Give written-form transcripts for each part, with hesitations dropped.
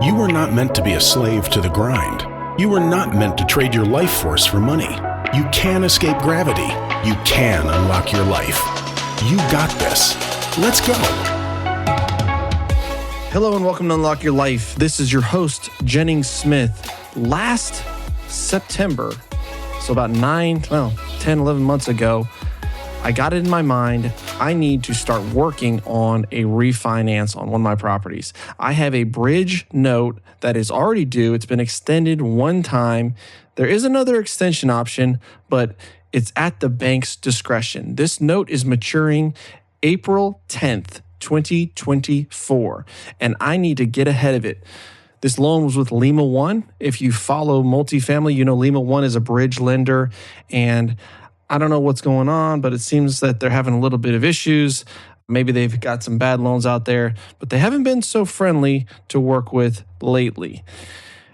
You were not meant to be a slave to the grind. You were not meant to trade your life force for money. You can escape gravity. You can unlock your life. You got this. Let's go. Hello and welcome to Unlock Your Life. This is your host, Jennings Smith. Last September, so about 10, 11 months ago, I got it in my mind, I need to start working on a refinance on one of my properties. I have a bridge note that is already due. It's been extended one time. There is another extension option, but it's at the bank's discretion. This note is maturing April 10th, 2024, and I need to get ahead of it. This loan was with Lima One. If you follow multifamily, you know Lima One is a bridge lender, and I don't know what's going on, but it seems that they're having a little bit of issues. Maybe they've got some bad loans out there, but they haven't been so friendly to work with lately.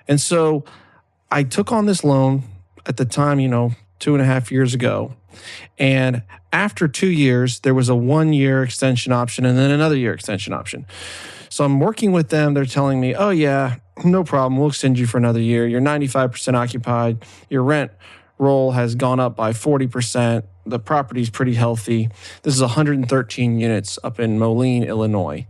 And so I took on this loan at the time, 2.5 years ago. And after 2 years, there was a 1-year extension option and then another year extension option. So I'm working with them. They're telling me, oh yeah, no problem. We'll extend you for another year. You're 95% occupied. Your rent roll has gone up by 40%. The property's pretty healthy. This is 113 units up in Moline, Illinois.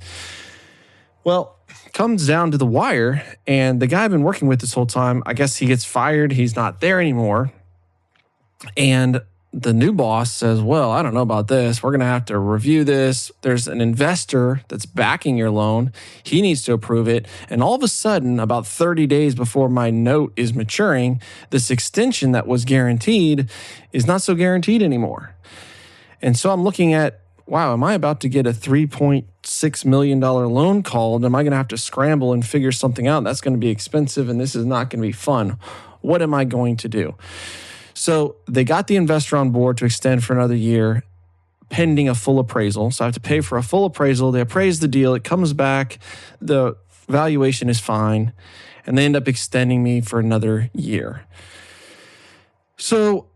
Well, comes down to the wire, and the guy I've been working with this whole time, I guess he gets fired. He's not there anymore. And the new boss says, well, I don't know about this. We're going to have to review this. There's an investor that's backing your loan. He needs to approve it. And all of a sudden, about 30 days before my note is maturing, this extension that was guaranteed is not so guaranteed anymore. And so I'm looking at, wow, am I about to get a $3.6 million loan called? Am I going to have to scramble and figure something out? That's going to be expensive, and this is not going to be fun. What am I going to do? So they got the investor on board to extend for another year pending a full appraisal. So I have to pay for a full appraisal. They appraise the deal. It comes back. The valuation is fine. And they end up extending me for another year. So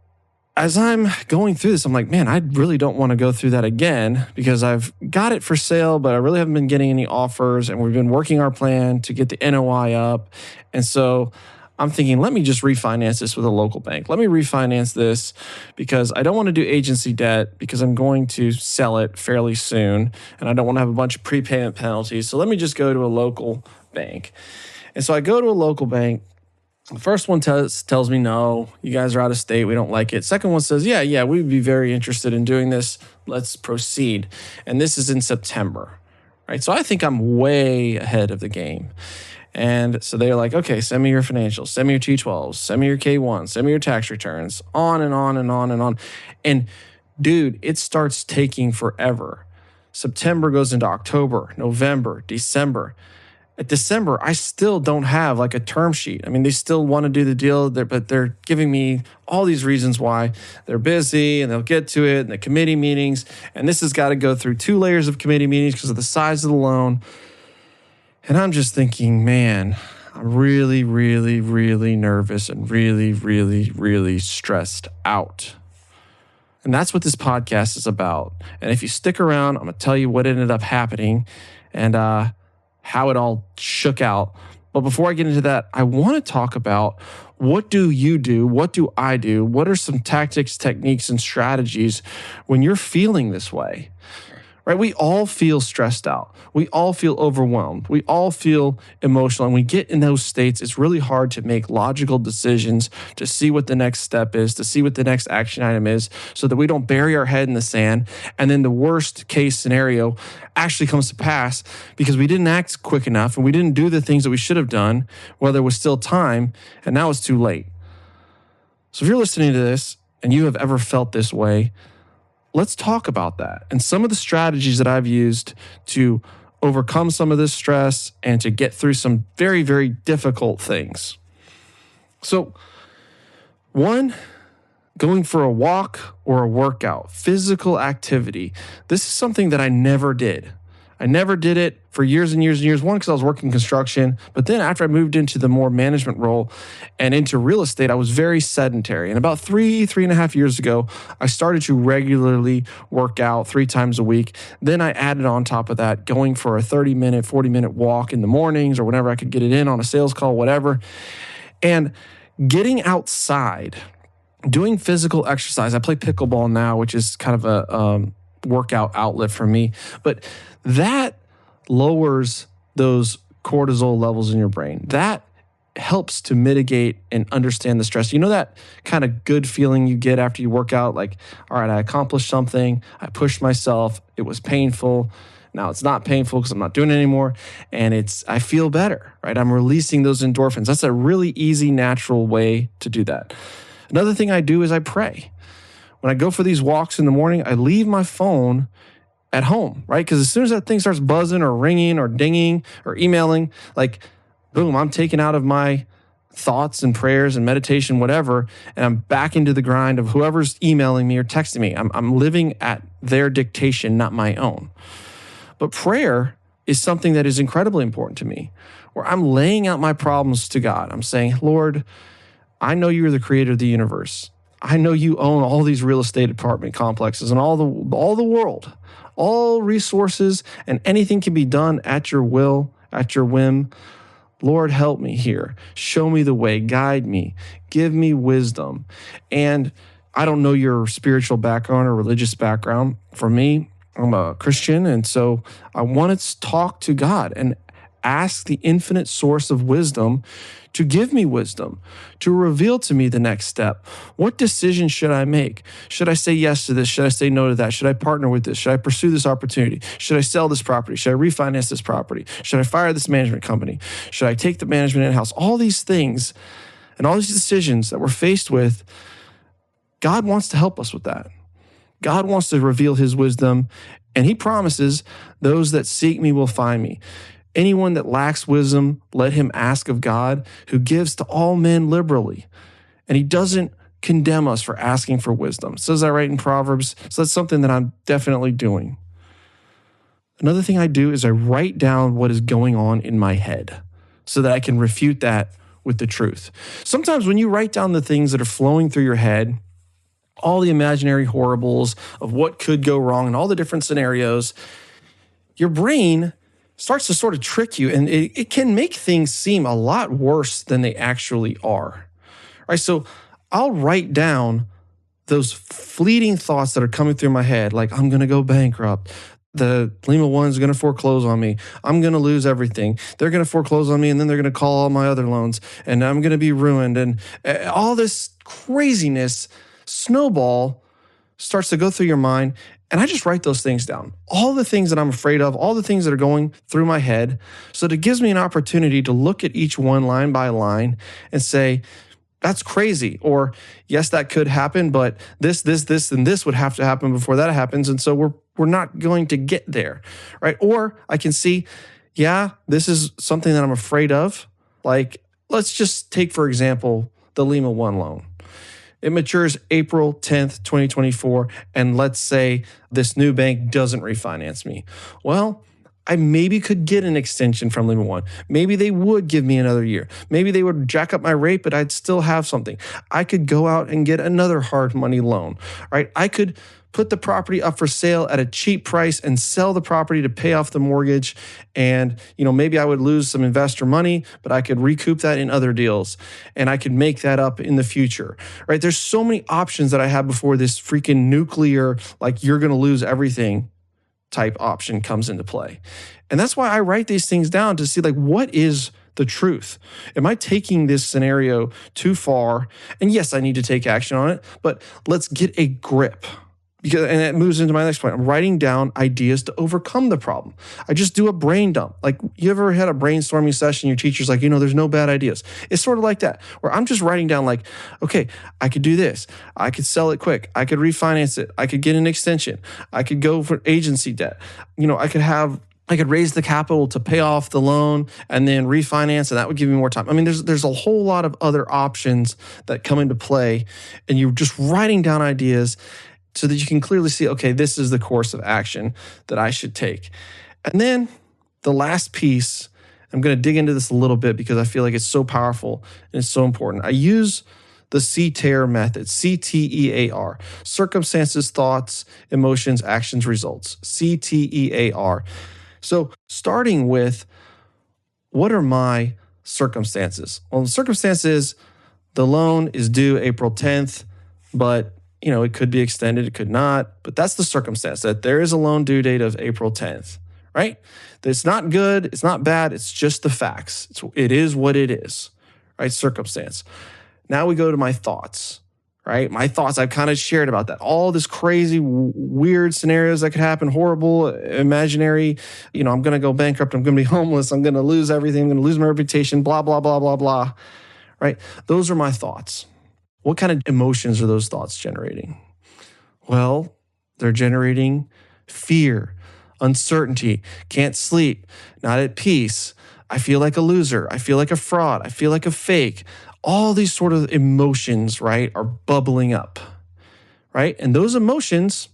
as I'm going through this, I'm like, man, I really don't want to go through that again because I've got it for sale, but I really haven't been getting any offers. And we've been working our plan to get the NOI up. And so I'm thinking, let me just refinance this with a local bank. Let me refinance this because I don't want to do agency debt because I'm going to sell it fairly soon and I don't want to have a bunch of prepayment penalties. So let me just go to a local bank. And so I go to a local bank. The first one tells me, no, you guys are out of state. We don't like it. Second one says, yeah, we'd be very interested in doing this. Let's proceed. And this is in September, right? So I think I'm way ahead of the game. And so they're like, okay, send me your financials, send me your T12s, send me your K1s, send me your tax returns, on and on and on and on. And dude, it starts taking forever. September goes into October, November, December. At December, I still don't have like a term sheet. I mean, they still want to do the deal, but they're giving me all these reasons why they're busy and they'll get to it and the committee meetings. And this has got to go through 2 layers of committee meetings because of the size of the loan. And I'm just thinking, man, I'm really, really, really nervous and really, really, really stressed out. And that's what this podcast is about. And if you stick around, I'm going to tell you what ended up happening and how it all shook out. But before I get into that, I want to talk about what do you do? What do I do? What are some tactics, techniques, and strategies when you're feeling this way? Right? We all feel stressed out. We all feel overwhelmed. We all feel emotional. And we get in those states, it's really hard to make logical decisions, to see what the next step is, to see what the next action item is, so that we don't bury our head in the sand. And then the worst case scenario actually comes to pass because we didn't act quick enough and we didn't do the things that we should have done while there was still time, and now it's too late. So if you're listening to this and you have ever felt this way, let's talk about that and some of the strategies that I've used to overcome some of this stress and to get through some very, very difficult things. So, one, going for a walk or a workout, physical activity. This is something that I never did. I never did it for years and years and years. One, because I was working construction. But then after I moved into the more management role and into real estate, I was very sedentary. And about 3.5 years ago, I started to regularly work out 3 times a week. Then I added on top of that, going for a 30-minute, 40-minute walk in the mornings or whenever I could get it in on a sales call, whatever. And getting outside, doing physical exercise. I play pickleball now, which is kind of a workout outlet for me. But that lowers those cortisol levels in your brain. That helps to mitigate and understand the stress. You know that kind of good feeling you get after you work out? Like, all right, I accomplished something. I pushed myself. It was painful. Now it's not painful because I'm not doing it anymore. And I feel better, right? I'm releasing those endorphins. That's a really easy, natural way to do that. Another thing I do is I pray. When I go for these walks in the morning, I leave my phone at home, right? Because as soon as that thing starts buzzing or ringing or dinging or emailing, like, boom, I'm taken out of my thoughts and prayers and meditation, whatever, and I'm back into the grind of whoever's emailing me or texting me. I'm living at their dictation, not my own. But prayer is something that is incredibly important to me, where I'm laying out my problems to God. I'm saying, Lord, I know you're the creator of the universe. I know you own all these real estate apartment complexes and all the world, all resources, and anything can be done at your will, at your whim. Lord, help me here. Show me the way. Guide me. Give me wisdom. And I don't know your spiritual background or religious background. For me, I'm a Christian, and so I want to talk to God and ask the infinite source of wisdom to give me wisdom, to reveal to me the next step. What decision should I make? Should I say yes to this? Should I say no to that? Should I partner with this? Should I pursue this opportunity? Should I sell this property? Should I refinance this property? Should I fire this management company? Should I take the management in-house? All these things and all these decisions that we're faced with, God wants to help us with that. God wants to reveal his wisdom, and he promises those that seek me will find me. Anyone that lacks wisdom, let him ask of God, who gives to all men liberally. And he doesn't condemn us for asking for wisdom. It says that right in Proverbs. So that's something that I'm definitely doing. Another thing I do is I write down what is going on in my head so that I can refute that with the truth. Sometimes when you write down the things that are flowing through your head, all the imaginary horribles of what could go wrong and all the different scenarios, your brain starts to sort of trick you, and it can make things seem a lot worse than they actually are, right? So I'll write down those fleeting thoughts that are coming through my head, like I'm going to go bankrupt. The Lima One's going to foreclose on me. I'm going to lose everything. They're going to foreclose on me, and then they're going to call all my other loans, and I'm going to be ruined. And all this craziness snowball starts to go through your mind. And I just write those things down. All the things that I'm afraid of, all the things that are going through my head. So that it gives me an opportunity to look at each one line by line and say, that's crazy. Or, yes, that could happen, but this, and this would have to happen before that happens. And so we're not going to get there, right? Or I can see, yeah, this is something that I'm afraid of. Like, let's just take, for example, the Lima One loan. It matures April 10th, 2024, and let's say this new bank doesn't refinance me. Well, I maybe could get an extension from Lima One. Maybe they would give me another year. Maybe they would jack up my rate, but I'd still have something. I could go out and get another hard money loan, right? I could put the property up for sale at a cheap price and sell the property to pay off the mortgage. And, maybe I would lose some investor money, but I could recoup that in other deals and I could make that up in the future, right? There's so many options that I have before this freaking nuclear, like you're going to lose everything type option comes into play. And that's why I write these things down to see, like, what is the truth? Am I taking this scenario too far? And yes, I need to take action on it, but let's get a grip. And it moves into my next point. I'm writing down ideas to overcome the problem. I just do a brain dump. Like, you ever had a brainstorming session, your teacher's like, there's no bad ideas. It's sort of like that, where I'm just writing down like, okay, I could do this. I could sell it quick. I could refinance it. I could get an extension. I could go for agency debt. I could raise the capital to pay off the loan and then refinance, and that would give me more time. I mean, there's a whole lot of other options that come into play, and you're just writing down ideas so that you can clearly see, okay, this is the course of action that I should take. And then the last piece, I'm going to dig into this a little bit because I feel like it's so powerful and it's so important. I use the CTEAR method, CTEAR, circumstances, thoughts, emotions, actions, results, CTEAR. So starting with, what are my circumstances? Well, the circumstance is the loan is due April 10th, but it could be extended, it could not, but that's the circumstance, that there is a loan due date of April 10th, right? It's not good, it's not bad, it's just the facts. It is what it is, right? Circumstance. Now we go to my thoughts, right? My thoughts, I've kind of shared about that. All this crazy, weird scenarios that could happen, horrible, imaginary, I'm going to go bankrupt, I'm going to be homeless, I'm going to lose everything, I'm going to lose my reputation, blah, blah, blah, blah, blah, right? Those are my thoughts. What kind of emotions are those thoughts generating? Well, they're generating fear, uncertainty, can't sleep, not at peace. I feel like a loser. I feel like a fraud. I feel like a fake. All these sort of emotions, right, are bubbling up, right? And those emotions,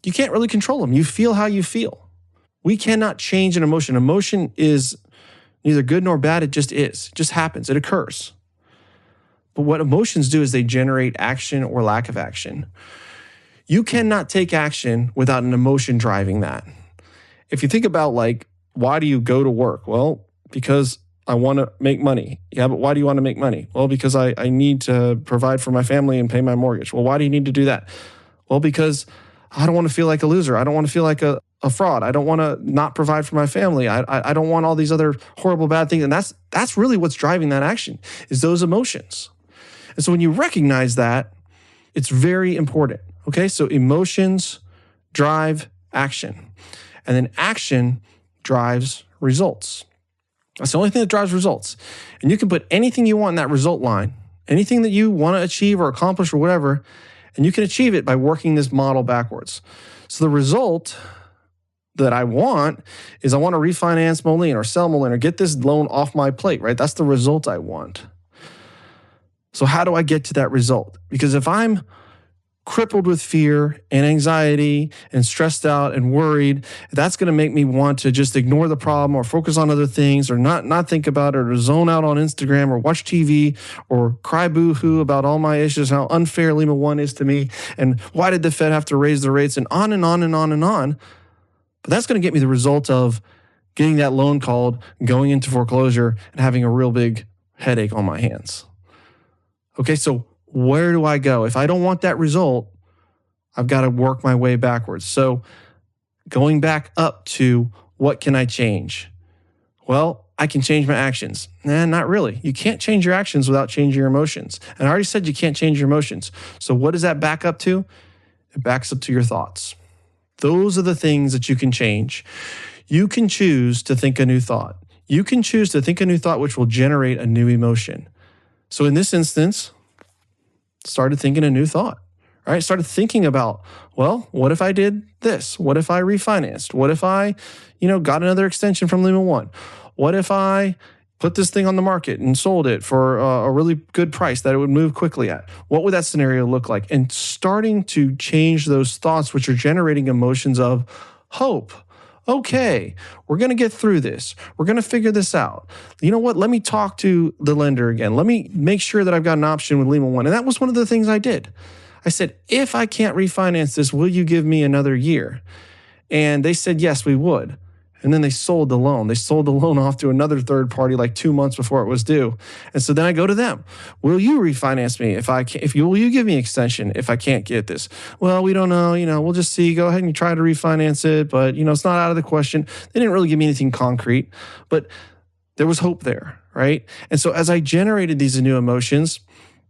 you can't really control them. You feel how you feel. We cannot change an emotion. Emotion is neither good nor bad. It just is. It just happens. It occurs. But what emotions do is they generate action or lack of action. You cannot take action without an emotion driving that. If you think about, why do you go to work? Well, because I want to make money. Yeah, but why do you want to make money? Well, because I need to provide for my family and pay my mortgage. Well, why do you need to do that? Well, because I don't want to feel like a loser. I don't want to feel like a fraud. I don't want to not provide for my family. I don't want all these other horrible, bad things. And that's really what's driving that action, is those emotions. And so when you recognize that, it's very important. Okay, so emotions drive action. And then action drives results. That's the only thing that drives results. And you can put anything you want in that result line, anything that you want to achieve or accomplish or whatever, and you can achieve it by working this model backwards. So the result that I want is I want to refinance my lien or sell my lien or get this loan off my plate, right? That's the result I want. So how do I get to that result? Because if I'm crippled with fear and anxiety and stressed out and worried, that's going to make me want to just ignore the problem or focus on other things or not think about it or zone out on Instagram or watch TV or cry boo-hoo about all my issues, how unfair Lima One is to me and why did the Fed have to raise the rates and on and on and on and on. But that's going to get me the result of getting that loan called, going into foreclosure and having a real big headache on my hands. Okay, so where do I go? If I don't want that result, I've got to work my way backwards. So going back up to what can I change? Well, I can change my actions. Nah, not really. You can't change your actions without changing your emotions. And I already said you can't change your emotions. So what does that back up to? It backs up to your thoughts. Those are the things that you can change. You can choose to think a new thought. You can choose to think a new thought which will generate a new emotion. So in this instance, started thinking a new thought, right? Started thinking about, well, what if I did this? What if I refinanced? What if I, got another extension from Lima One? What if I put this thing on the market and sold it for a really good price that it would move quickly at? What would that scenario look like? And starting to change those thoughts, which are generating emotions of hope. Okay, we're going to get through this. We're going to figure this out. You know what? Let me talk to the lender again. Let me make sure that I've got an option with Lima One. And that was one of the things I did. I said, if I can't refinance this, will you give me another year? And they said, yes, we would. And then they sold the loan. They sold the loan off to another third party like 2 months before it was due. And so then I go to them. Will you refinance me will you give me an extension if I can't get this? Well, we don't know. We'll just see. Go ahead and try to refinance it. But, it's not out of the question. They didn't really give me anything concrete, but there was hope there, right? And so as I generated these new emotions,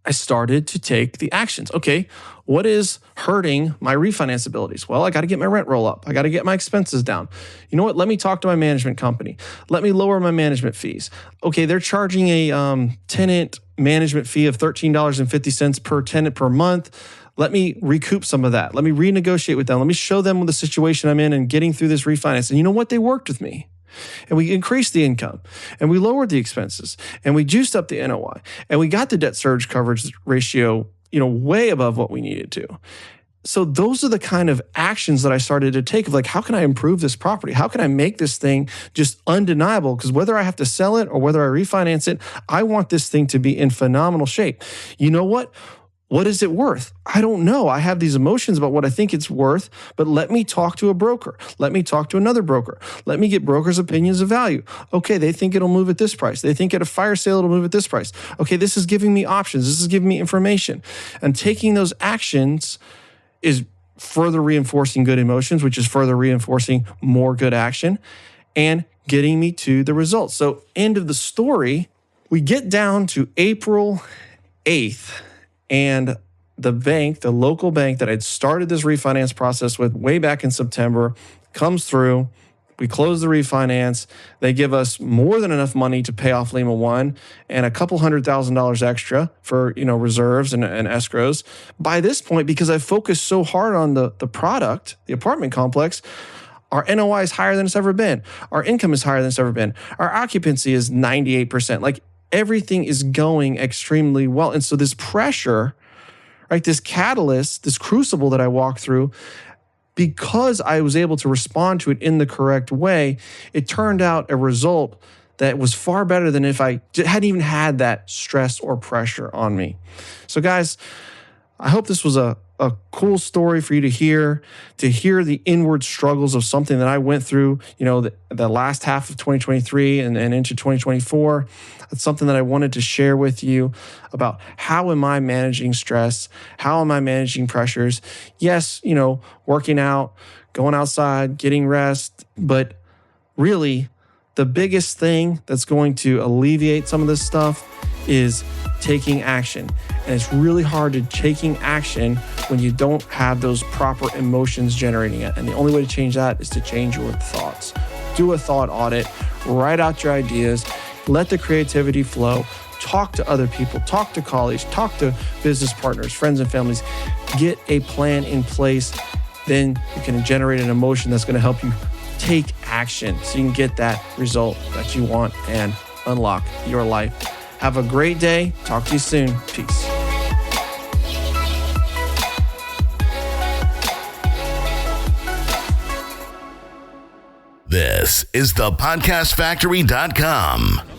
I started to take the actions. Okay, what is hurting my refinance abilities? Well, I got to get my rent roll up. I got to get my expenses down. You know what? Let me talk to my management company. Let me lower my management fees. Okay, they're charging a tenant management fee of $13.50 per tenant per month. Let me recoup some of that. Let me renegotiate with them. Let me show them the situation I'm in and getting through this refinance. And you know what? They worked with me. And we increased the income, and we lowered the expenses, and we juiced up the NOI, and we got the debt surge coverage ratio, way above what we needed to. So those are the kind of actions that I started to take of like, how can I improve this property? How can I make this thing just undeniable? Because whether I have to sell it or whether I refinance it, I want this thing to be in phenomenal shape. You know what? What is it worth? I don't know. I have these emotions about what I think it's worth, but let me talk to a broker. Let me talk to another broker. Let me get brokers' opinions of value. Okay, they think it'll move at this price. They think at a fire sale it'll move at this price. Okay, this is giving me options. This is giving me information. And taking those actions is further reinforcing good emotions, which is further reinforcing more good action and getting me to the results. So end of the story, we get down to April 8th. And the bank, the local bank that I'd started this refinance process with way back in September, comes through. We close the refinance. They give us more than enough money to pay off Lima One and a couple $100,000 extra for reserves and escrows. By this point, because I focused so hard on the product, the apartment complex, our NOI is higher than it's ever been. Our income is higher than it's ever been. Our occupancy is 98%. Like, everything is going extremely well. And so this pressure, right, this catalyst, this crucible that I walked through, because I was able to respond to it in the correct way, it turned out a result that was far better than if I hadn't even had that stress or pressure on me. So guys, I hope this was a cool story for you to hear the inward struggles of something that I went through, the last half of 2023 and into 2024. It's something that I wanted to share with you about how am I managing stress? How am I managing pressures? Yes, working out, going outside, getting rest, but really the biggest thing that's going to alleviate some of this stuff is taking action. And it's really hard to taking action when you don't have those proper emotions generating it. And the only way to change that is to change your thoughts. Do a thought audit, write out your ideas, let the creativity flow, talk to other people, talk to colleagues, talk to business partners, friends and families, get a plan in place. Then you can generate an emotion that's going to help you take action so you can get that result that you want and unlock your life. Have a great day. Talk to you soon. Peace. This is thepodcastfactory.com.